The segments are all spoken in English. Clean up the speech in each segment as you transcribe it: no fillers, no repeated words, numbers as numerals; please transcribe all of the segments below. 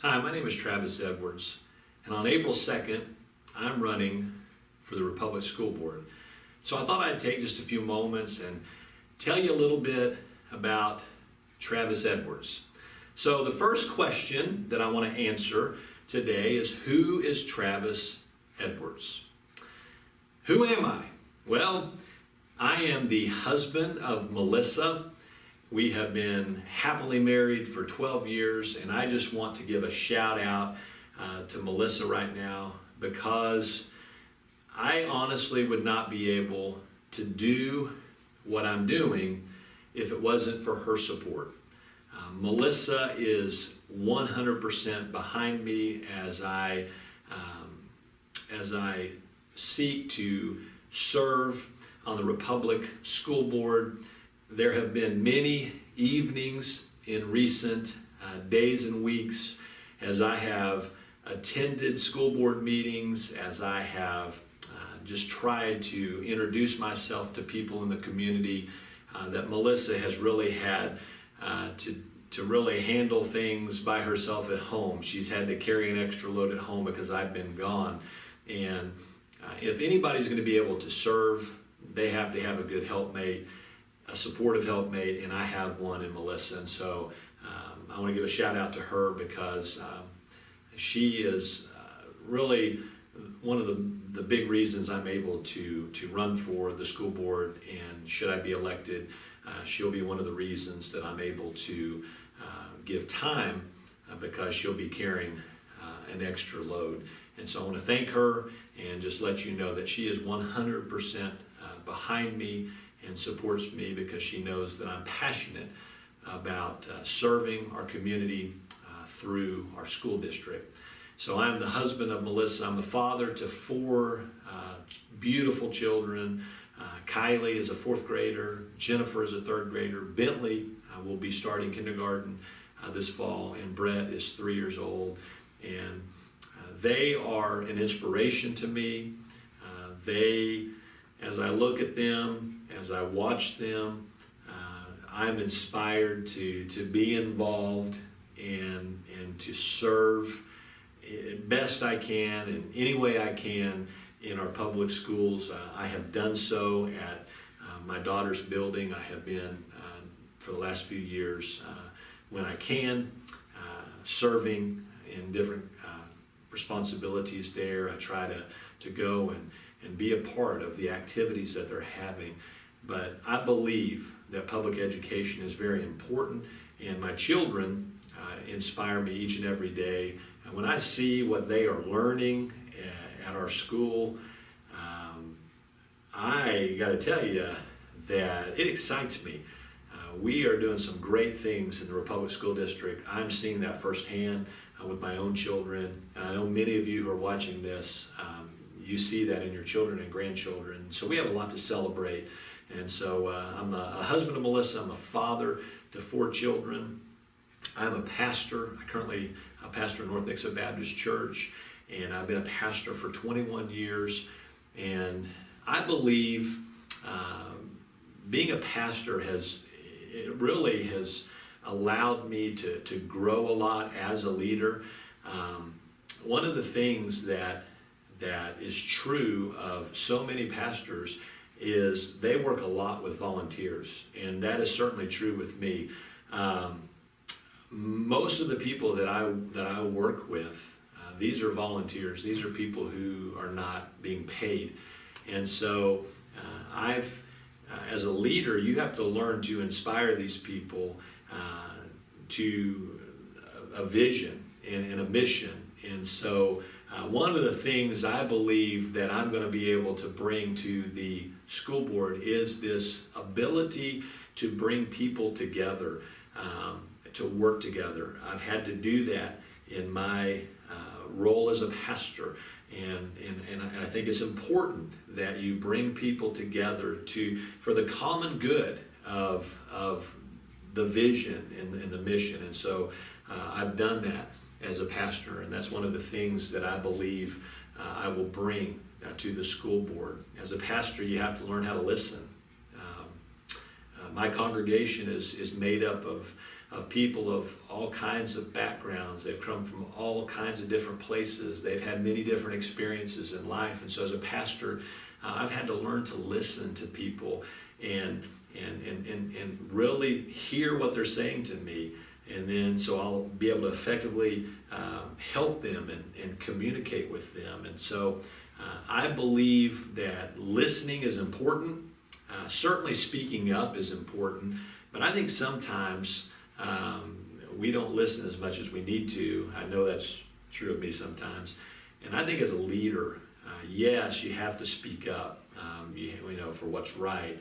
Hi, my name is Travis Edwards, and on April 2nd, I'm running for the Republic School Board. So I thought I'd take just a few moments and tell you a little bit about Travis Edwards. So the first question that I want to answer today is, who is Travis Edwards? Who am I? Well, I am the husband of Melissa. We have been happily married for 12 years, and I just want to give a shout out to Melissa right now, because I honestly would not be able to do what I'm doing if it wasn't for her support. Melissa is 100% behind me as I seek to serve on the Republic School Board. There have been many evenings in recent days and weeks as I have attended school board meetings, as I have just tried to introduce myself to people in the community, that Melissa has really had to really handle things by herself at home. She's had to carry an extra load at home because I've been gone. And if anybody's going to be able to serve, they have to have a good helpmate, a supportive helpmate, and I have one in Melissa. And so I want to give a shout out to her, because she is really one of the big reasons I'm able to run for the school board. And should I be elected, she'll be one of the reasons that I'm able to give time, because she'll be carrying an extra load. And so I want to thank her and just let you know that she is 100% behind me and supports me, because she knows that I'm passionate about serving our community through our school district. So I'm the husband of Melissa. I'm the father to 4 beautiful children. Kylie is a 4th grader. Jennifer is a 3rd grader. Bentley will be starting kindergarten this fall, and Brett is 3 years old. And they are an inspiration to me. As I look at them, as I watch them, I'm inspired to be involved and to serve best I can in any way I can in our public schools. I have done so at my daughter's building. I have been for the last few years when I can, serving in different responsibilities there. I try to go and be a part of the activities that they're having. But I believe that public education is very important, and my children inspire me each and every day. And when I see what they are learning at our school, I got to tell you that it excites me. We are doing some great things in the Republic School District. I'm seeing that firsthand with my own children. And I know many of you who are watching this, you see that in your children and grandchildren. So we have a lot to celebrate. And so I'm a husband of Melissa. I'm a father to 4 children. I'm a pastor. I currently pastor North Nixa Baptist Church, and I've been a pastor for 21 years. And I believe being a pastor really has allowed me to grow a lot as a leader. One of the things that is true of so many pastors is they work a lot with volunteers, and that is certainly true with me. Most of the people that I work with, these are volunteers. These are people who are not being paid. And so as a leader, you have to learn to inspire these people to a vision and a mission. And so one of the things I believe that I'm going to be able to bring to the school board is this ability to bring people together, to work together. I've had to do that in my role as a pastor, and I think it's important that you bring people together for the common good of the vision and the mission. And so I've done that as a pastor, and that's one of the things that I believe I will bring to the school board. As a pastor, you have to learn how to listen. My congregation is made up of people of all kinds of backgrounds. They've come from all kinds of different places. They've had many different experiences in life. And so as a pastor, I've had to learn to listen to people and really hear what they're saying to me. And then so I'll be able to effectively help them and communicate with them. And so I believe that listening is important. Certainly speaking up is important. But I think sometimes we don't listen as much as we need to. I know that's true of me sometimes. And I think as a leader, yes, you have to speak up, for what's right,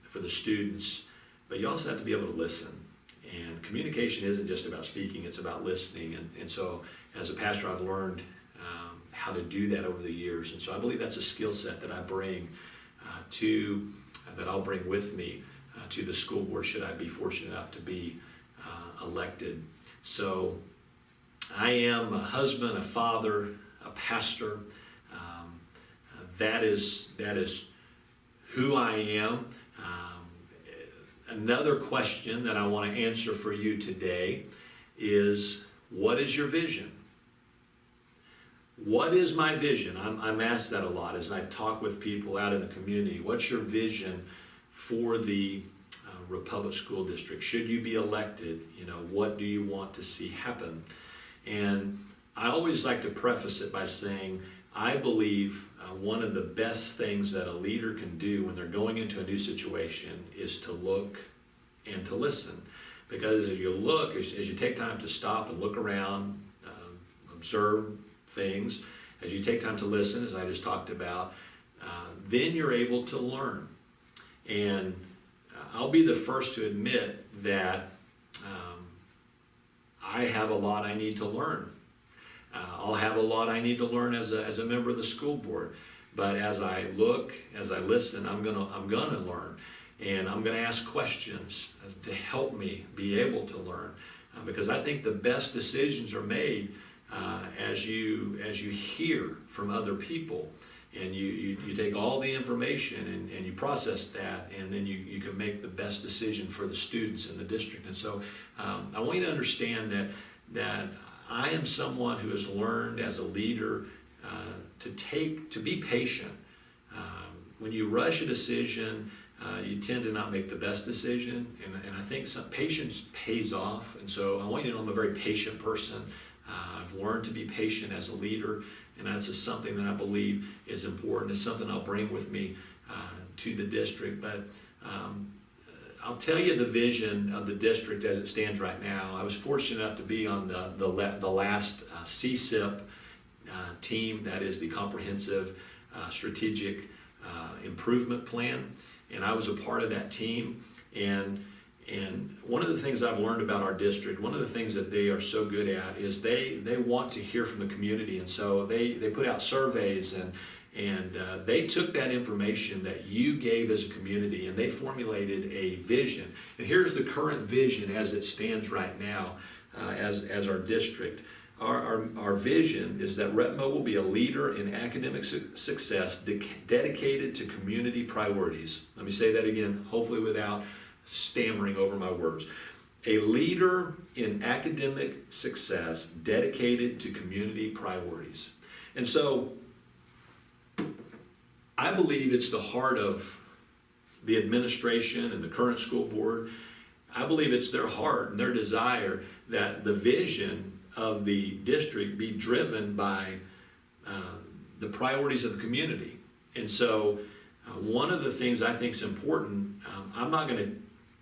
for the students. But you also have to be able to listen. And communication isn't just about speaking, it's about listening. And so as a pastor, I've learned how to do that over the years. And so I believe that's a skill set that I bring that I'll bring with me to the school board should I be fortunate enough to be elected. So I am a husband, a father, a pastor. That is who I am. Another question that I want to answer for you today is, what is your vision? What is my vision? I'm asked that a lot as I talk with people out in the community. What's your vision for the Republic School District? Should you be elected, what do you want to see happen? And I always like to preface it by saying, I believe one of the best things that a leader can do when they're going into a new situation is to look and to listen. Because as you look, as you take time to stop and look around, observe things, as you take time to listen, as I just talked about, then you're able to learn. And I'll be the first to admit that I have a lot I need to learn. I'll have a lot I need to learn as a member of the school board. But as I look, as I listen, I'm gonna learn, and I'm gonna ask questions to help me be able to learn, because I think the best decisions are made as you hear from other people, and you take all the information and you process that, and then you can make the best decision for the students in the district. And so I want you to understand that I am someone who has learned as a leader to be patient. When you rush a decision, you tend to not make the best decision, and I think patience pays off. And so I want you to know I'm a very patient person. I've learned to be patient as a leader, and that's just something that I believe is important. It's something I'll bring with me to the district. But I'll tell you the vision of the district as it stands right now. I was fortunate enough to be on the last CSIP team, that is the Comprehensive Strategic Improvement Plan, and I was a part of that team. And one of the things I've learned about our district, one of the things that they are so good at is they want to hear from the community, and so they put out surveys and they took that information that you gave as a community and they formulated a vision. And here's the current vision as it stands right now as our district. Our vision is that Retmo will be a leader in academic success dedicated to community priorities. Let me say that again, hopefully without stammering over my words. A leader in academic success dedicated to community priorities. And so I believe it's the heart of the administration and the current school board. I believe it's their heart and their desire that the vision of the district be driven by the priorities of the community. And so one of the things I think is important, I'm not going to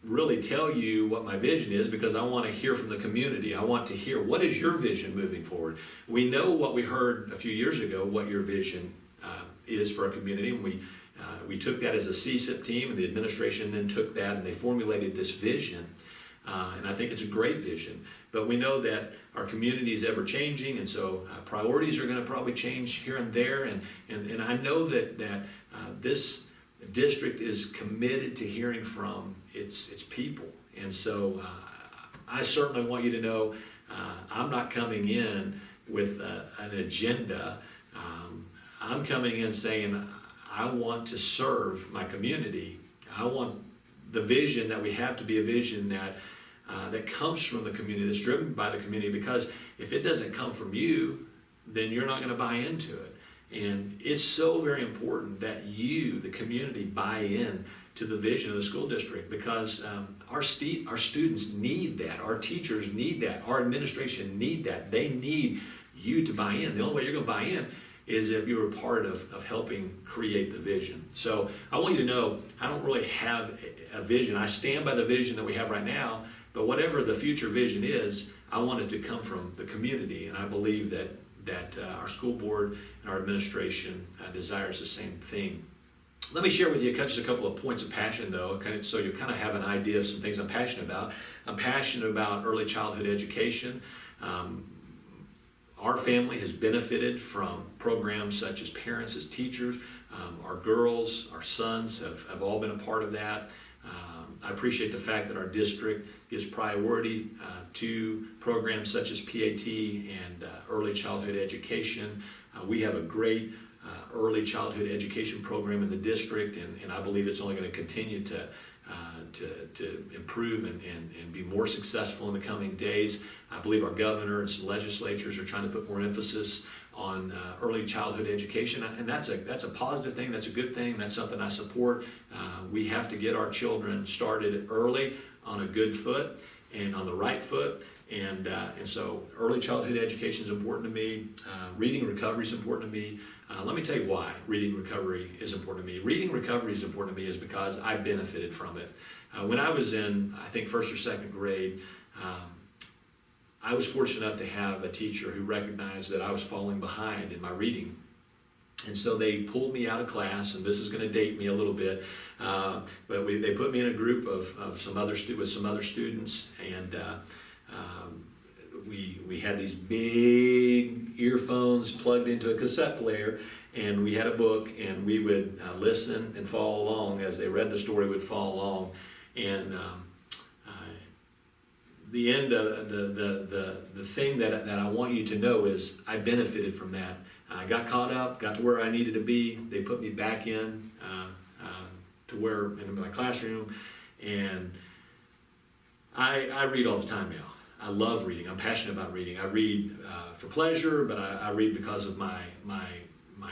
really tell you what my vision is because I want to hear from the community. I want to hear, what is your vision moving forward? We know what we heard a few years ago, what your vision is for our community. And we took that as a CSIP team, and the administration then took that and they formulated this vision. And I think it's a great vision. But we know that our community is ever changing, and so priorities are going to probably change here and there. And I know that this district is committed to hearing from its people. And so I certainly want you to know I'm not coming in with an agenda. I'm coming in saying I want to serve my community. I want the vision that we have to be a vision that comes from the community, that's driven by the community, because if it doesn't come from you, then you're not going to buy into it. And it's so very important that you, the community, buy in to the vision of the school district, because our students need that, our teachers need that, our administration need that. They need you to buy in. The only way you're going to buy in is if you're a part of helping create the vision. So I want you to know, I don't really have a vision. I stand by the vision that we have right now, but whatever the future vision is, I want it to come from the community, and I believe that our school board and our administration desires the same thing. Let me share with you just a couple of points of passion, though, so you kind of have an idea of some things I'm passionate about. I'm passionate about early childhood education. Our family has benefited from programs such as Parents as Teachers. Our girls, our sons have all been a part of that. I appreciate the fact that our district gives priority to programs such as PAT and early childhood education. We have a great early childhood education program in the district, and I believe it's only going to continue to improve and be more successful in the coming days. I believe our governor and some legislatures are trying to put more emphasis on early childhood education, and that's a positive thing. That's a good thing. That's something I support. We have to get our children started early on a good foot and on the right foot, and so early childhood education is important to me. Reading recovery is important to me. Let me tell you why reading recovery is important to me. Reading recovery is important to me is because I benefited from it. When I was in, I think, first or second grade, I was fortunate enough to have a teacher who recognized that I was falling behind in my reading. And so they pulled me out of class, and this is going to date me a little bit, but they put me in a group with some other students, and we had these big earphones plugged into a cassette player, and we had a book, and we would listen and follow along as they read the story. Would follow along, and the end of the thing that I want you to know is I benefited from that. I got caught up, got to where I needed to be. They put me back in to where in my classroom, and I read all the time now. I love reading. I'm passionate about reading. I read for pleasure, but I read because of my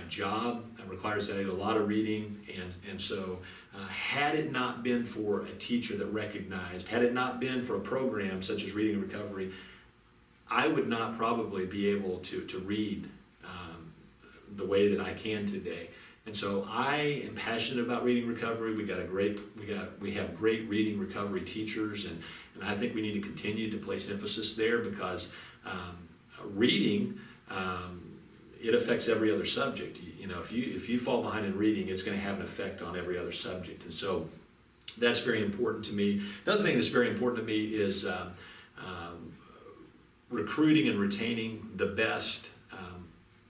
job. It requires that I do a lot of reading, and so had it not been for a teacher that recognized, had it not been for a program such as Reading and Recovery, I would not probably be able to read the way that I can today. And so I am passionate about reading recovery. We have great reading recovery teachers, and I think we need to continue to place emphasis there, because reading it affects every other subject. You know, if you fall behind in reading, it's going to have an effect on every other subject, and so that's very important to me. Another thing that's very important to me is recruiting and retaining the best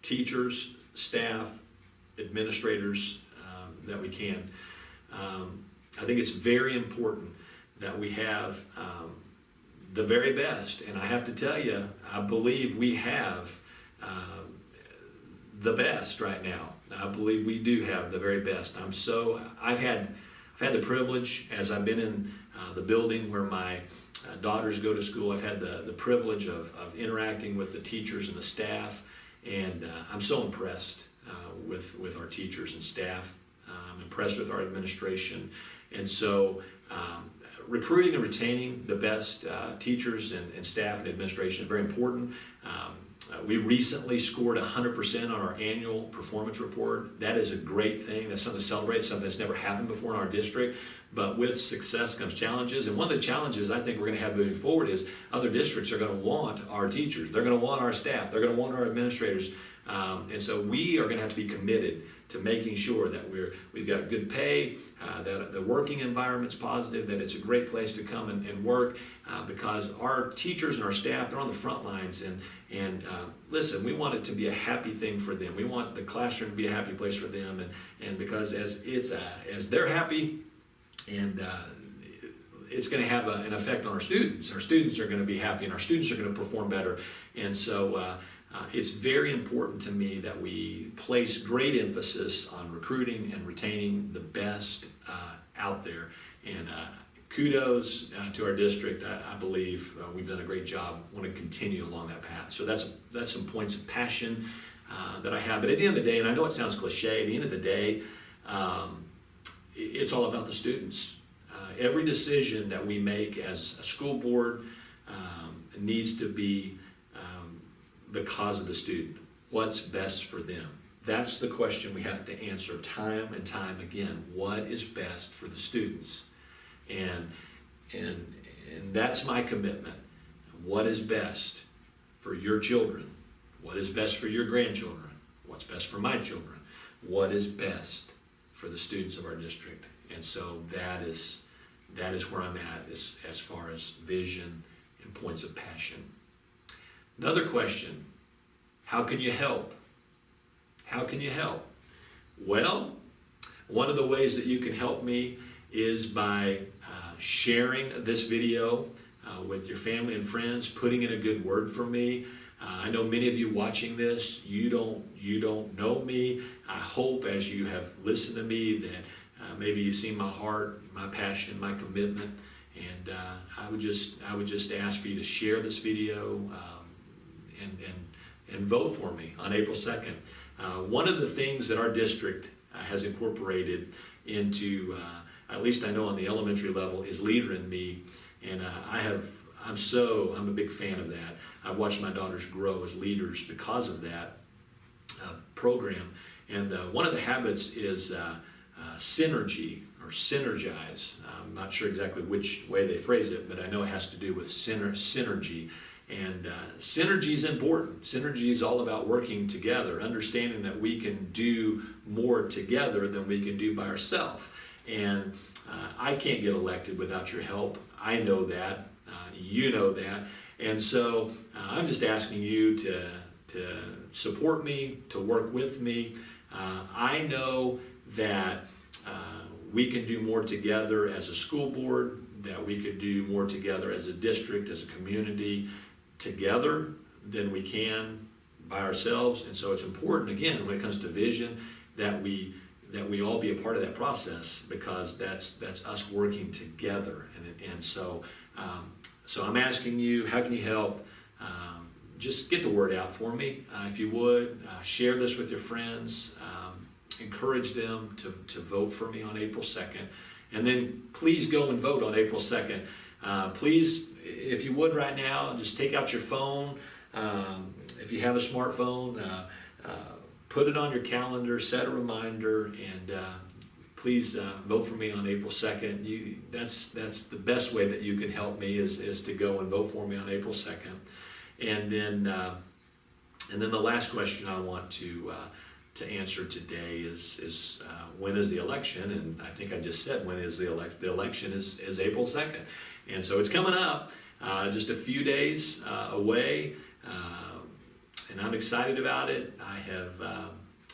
teachers, staff, administrators that we can. I think it's very important that we have the very best, and I have to tell you, I believe we have the best right now. I believe we do have the very best. I've had the privilege, as I've been in the building where my daughters go to school, I've had the privilege of interacting with the teachers and the staff, and I'm so impressed with our teachers and staff. I'm impressed with our administration, and so recruiting and retaining the best teachers and staff and administration is very important. We recently scored 100% on our annual performance report. That is a great thing. That's something to celebrate, something that's never happened before in our district. But with success comes challenges. And one of the challenges I think we're going to have moving forward is other districts are going to want our teachers. They're going to want our staff. They're going to want our administrators. And so we are going to have to be committed to making sure that we've got good pay, that the working environment's positive, that it's a great place to come and work, because our teachers and our staff, they're on the front lines, and listen, we want it to be a happy thing for them. We want the classroom to be a happy place for them, and because as they're happy, and it's going to have an effect on our students. Our students are going to be happy, and our students are going to perform better, and so it's very important to me that we place great emphasis on recruiting and retaining the best out there. And kudos to our district. I believe we've done a great job. Want to continue along that path. So that's some points of passion that I have. But at the end of the day, and I know it sounds cliche, at the end of the day, it's all about the students. Every decision that we make as a school board needs to be because of the student. What's best for them? That's the question we have to answer time and time again. What is best for the students? And that's my commitment. What is best for your children? What is best for your grandchildren? What's best for my children? What is best for the students of our district? And so that is where I'm at as far as vision and points of passion. Another question, how can you help? How can you help? Well, one of the ways that you can help me is by sharing this video with your family and friends, putting in a good word for me. I know many of you watching this, you don't know me. I hope as you have listened to me that maybe you've seen my heart, my passion, my commitment, and I would just ask for you to share this video and vote for me on April 2nd. One of the things that our district has incorporated into, at least I know on the elementary level, is Leader in Me, and I'm a big fan of that. I've watched my daughters grow as leaders because of that program, and one of the habits is synergy or synergize. I'm not sure exactly which way they phrase it, but I know it has to do with synergy. And synergy is important. Synergy is all about working together, understanding that we can do more together than we can do by ourselves. And I can't get elected without your help. I know that. You know that. And so I'm just asking you to support me, to work with me. I know that we can do more together as a school board, that we could do more together as a district, as a community, together than we can by ourselves. And so it's important, again, when it comes to vision, that we all be a part of that process, because that's us working together. And so I'm asking you, how can you help? Just get the word out for me, if you would. Share this with your friends. Encourage them to vote for me on April 2nd. And then please go and vote on April 2nd. Please, if you would right now, just take out your phone. If you have a smartphone, put it on your calendar, set a reminder, and please vote for me on April 2nd. That's the best way that you can help me is to go and vote for me on April 2nd. And then the last question I want to answer today is when is the election? And I think I just said when is the election. The election is April 2nd. And so it's coming up, just a few days away, and I'm excited about it.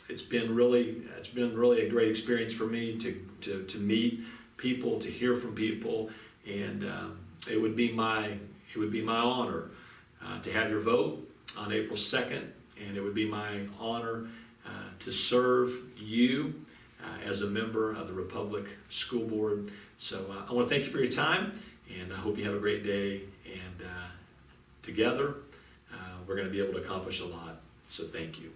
It's been really a great experience for me to meet people, to hear from people, and it would be my honor to have your vote on April 2nd, and it would be my honor to serve you as a member of the Republic School Board. So I want to thank you for your time, and I hope you have a great day, and together we're going to be able to accomplish a lot. So thank you.